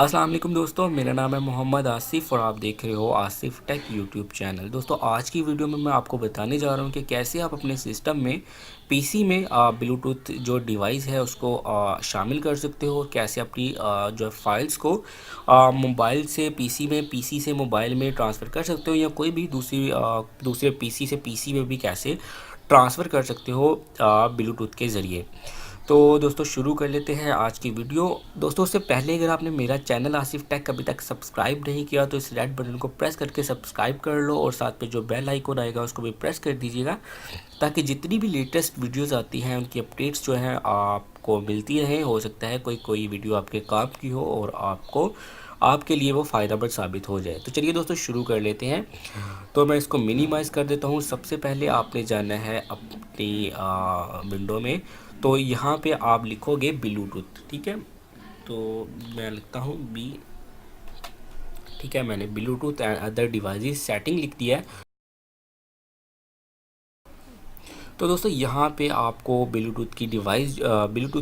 अस्सलाम वालेकुम दोस्तों, मेरा नाम है मोहम्मद आसिफ़ और आप देख रहे हो आसिफ़ टेक यूट्यूब चैनल। दोस्तों आज की वीडियो में मैं आपको बताने जा रहा हूं कि कैसे आप अपने सिस्टम में पीसी में ब्लूटूथ जो डिवाइस है उसको शामिल कर सकते हो और कैसे अपनी जो फाइल्स को मोबाइल से पीसी में, पीसी से मोबाइल में ट्रांसफ़र कर सकते हो या कोई भी दूसरे पीसी से पीसी में भी कैसे ट्रांसफ़र कर सकते हो ब्लूटूथ के ज़रिए। तो दोस्तों शुरू कर लेते हैं आज की वीडियो। दोस्तों उससे पहले अगर आपने मेरा चैनल आसिफ टेक अभी तक सब्सक्राइब नहीं किया तो इस रेड बटन को प्रेस करके सब्सक्राइब कर लो और साथ में जो बेल आइकन आएगा उसको भी प्रेस कर दीजिएगा, ताकि जितनी भी लेटेस्ट वीडियोस आती हैं उनकी अपडेट्स जो हैं आपको मिलती रहे। हो सकता है कोई वीडियो आपके काम की हो और आपके लिए वो फ़ायदेमंद साबित हो जाए। तो चलिए दोस्तों शुरू कर लेते हैं। तो मैं इसको मिनिमाइज़ कर देता हूँ। सबसे पहले आपने जाना है अपनी विंडो में, तो यहाँ पे आप लिखोगे ब्लूटूथ, ठीक है। तो मैं लिखता हूँ बी, ठीक है, मैंने Bluetooth and other devices setting लिख दिया है। तो दोस्तों यहाँ पे आपको ब्लूटूथ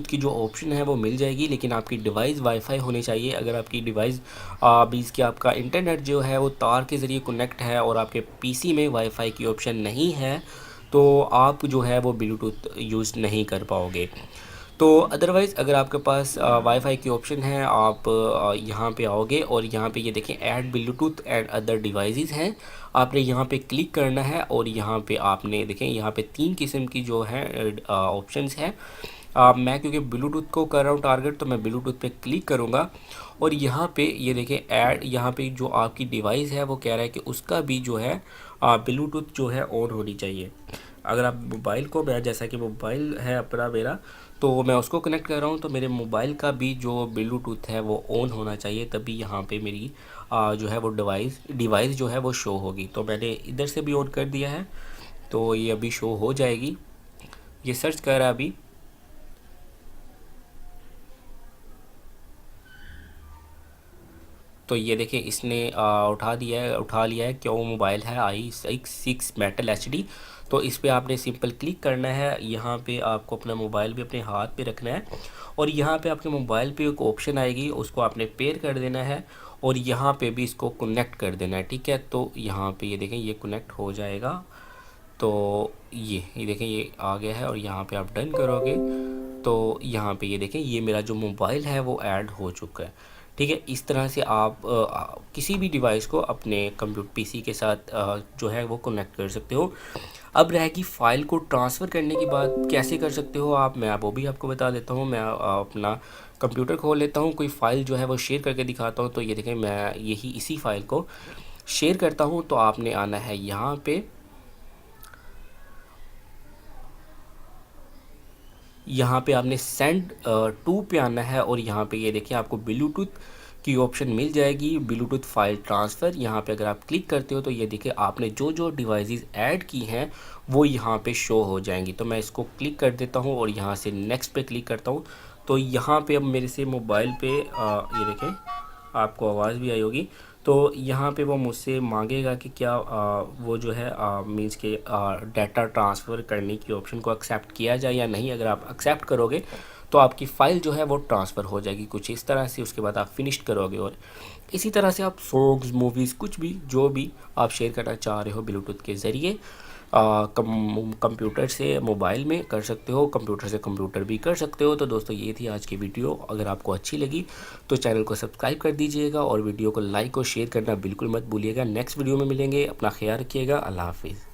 की जो ऑप्शन है वो मिल जाएगी, लेकिन आपकी डिवाइस वाईफाई होनी चाहिए। अगर आपकी डिवाइस बीच के आपका इंटरनेट जो है वो तार के ज़रिए कनेक्ट है और आपके पीसी में वाईफाई की ऑप्शन नहीं है, तो आप जो है वो ब्लूटूथ यूज़ नहीं कर पाओगे। तो अदरवाइज़ अगर आपके पास वाईफाई की ऑप्शन है, आप यहाँ पे आओगे और यहाँ पे ये देखें add Bluetooth and other devices हैं। आपने यहाँ पे क्लिक करना है और यहाँ पे आपने देखें यहाँ पे 3 किस्म की जो है ऑप्शंस हैं। मैं क्योंकि ब्लूटूथ को कर रहा हूँ टारगेट, तो मैं ब्लूटूथ पे क्लिक करूँगा और यहाँ पे ये देखें ऐड, यहाँ पे जो आपकी डिवाइस है वो कह रहा है कि उसका भी जो है ब्लूटूथ जो है ऑन होनी चाहिए। अगर आप मोबाइल को, मैं जैसा कि मोबाइल है अपना मेरा, तो मैं उसको कनेक्ट कर रहा हूँ, तो मेरे मोबाइल का भी जो ब्लूटूथ है वो ऑन होना चाहिए, तभी यहाँ पे मेरी जो है वो डिवाइस जो है वो शो होगी। तो मैंने इधर से भी ऑन कर दिया है, तो ये अभी शो हो जाएगी। ये सर्च कर रहा है अभी। तो ये देखें इसने उठा लिया है। क्या वो मोबाइल है i6 मेटल एचडी। तो इस पे आपने सिंपल क्लिक करना है। यहाँ पे आपको अपना मोबाइल भी अपने हाथ पे रखना है और यहाँ पे आपके मोबाइल पे एक ऑप्शन आएगी, उसको आपने पेयर कर देना है और यहाँ पे भी इसको कनेक्ट कर देना है, ठीक है। तो यहाँ पे ये देखें ये कनेक्ट हो जाएगा। तो ये देखें ये आ गया है और यहाँ पे आप डन करोगे तो यहाँ पे ये देखें ये मेरा जो मोबाइल है वो ऐड हो चुका है, ठीक है। इस तरह से आप किसी भी डिवाइस को अपने कंप्यूटर पीसी के साथ जो है वो कनेक्ट कर सकते हो। अब रहेगी फ़ाइल को ट्रांसफ़र करने की बात, कैसे कर सकते हो आप, मैं वो भी आपको बता देता हूँ। मैं अपना कंप्यूटर खोल लेता हूँ, कोई फ़ाइल जो है वो शेयर करके दिखाता हूँ। तो ये देखें मैं इसी फ़ाइल को शेयर करता हूँ। तो आपने आना है यहाँ पे, आपने सेंड टू पे आना है और यहाँ पे ये देखिए आपको ब्लूटूथ की ऑप्शन मिल जाएगी, ब्लूटूथ फाइल ट्रांसफ़र। यहाँ पे अगर आप क्लिक करते हो तो ये देखिए आपने जो जो डिवाइसेस ऐड की हैं वो यहाँ पे शो हो जाएंगी। तो मैं इसको क्लिक कर देता हूँ और यहाँ से नेक्स्ट पे क्लिक करता हूँ। तो यहाँ पे अब मेरे से मोबाइल पे ये देखें आपको आवाज़ भी आई होगी। तो यहाँ पे वो मुझसे मांगेगा कि क्या वो जो है मीन्स के डाटा ट्रांसफ़र करने की ऑप्शन को एक्सेप्ट किया जाए या नहीं। अगर आप एक्सेप्ट करोगे तो आपकी फ़ाइल जो है वो ट्रांसफ़र हो जाएगी कुछ इस तरह से। उसके बाद आप फिनिश करोगे और इसी तरह से आप सॉन्ग्स, मूवीज़, कुछ भी जो भी आप शेयर करना चाह रहे हो ब्लूटूथ के ज़रिए कंप्यूटर से मोबाइल में कर सकते हो, कंप्यूटर से कंप्यूटर भी कर सकते हो। तो दोस्तों ये थी आज की वीडियो। अगर आपको अच्छी लगी तो चैनल को सब्सक्राइब कर दीजिएगा और वीडियो को लाइक और शेयर करना बिल्कुल मत भूलिएगा। नेक्स्ट वीडियो में मिलेंगे, अपना ख्याल रखिएगा। अल्लाह हाफिज़।